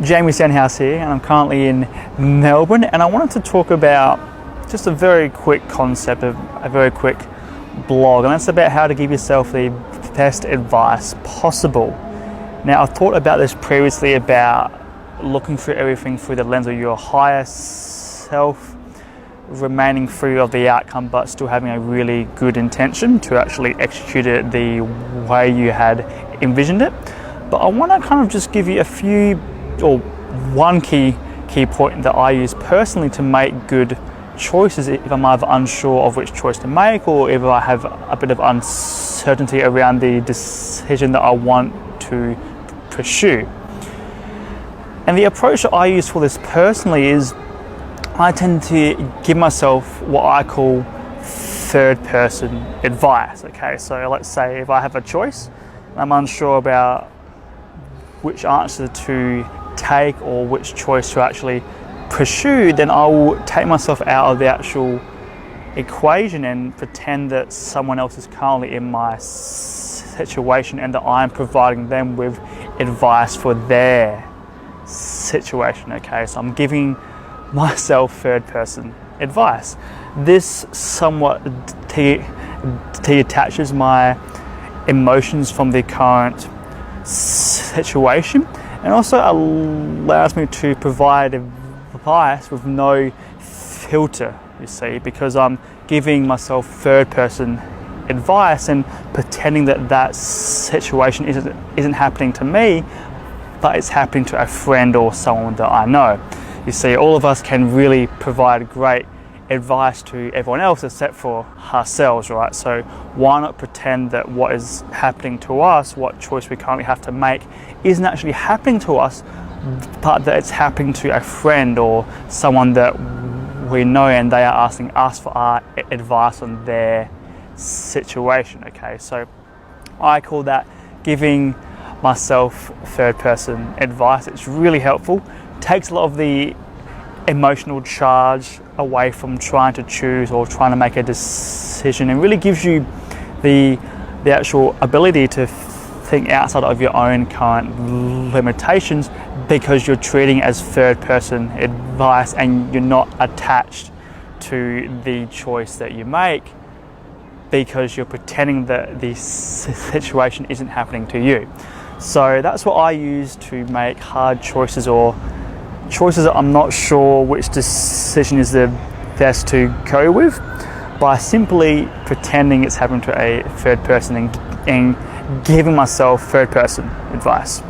Jamie Stenhouse here, and I'm currently in Melbourne, and I wanted to talk about just a very quick concept, of a very quick blog, and that's about how to give yourself the best advice possible. Now, I've thought about this previously, about looking through everything through the lens of your higher self, remaining free of the outcome but still having a really good intention to actually execute it the way you had envisioned it. But I want to kind of just give you a few, or one key point that I use personally to make good choices if I'm either unsure of which choice to make, or if I have a bit of uncertainty around the decision that I want to pursue. And the approach that I use for this personally is I tend to give myself what I call third person advice. Okay, so let's say if I have a choice, I'm unsure about which answer to take or which choice to actually pursue, then I will take myself out of the actual equation and pretend that someone else is currently in my situation and that I'm providing them with advice for their situation. Okay, so I'm giving myself third person advice. This somewhat detaches my emotions from the current situation, and also allows me to provide advice with no filter, you see, because I'm giving myself third person advice and pretending that that situation isn't happening to me, but it's happening to a friend or someone that I know. You see, all of us can really provide great advice to everyone else except for ourselves, right? So why not pretend that what is happening to us, what choice we currently have to make, isn't actually happening to us, but that it's happening to a friend or someone that we know, and they are asking us for our advice on their situation. Okay, so I call that giving myself third person advice. It's really helpful, takes a lot of the emotional charge away from trying to choose or trying to make a decision, and really gives you the actual ability to think outside of your own current limitations, because you're treating it as third person advice and you're not attached to the choice that you make, because you're pretending that the situation isn't happening to you. So that's what I use to make hard choices, or choices that I'm not sure which decision is the best to go with, by simply pretending it's happening to a third person and giving myself third person advice.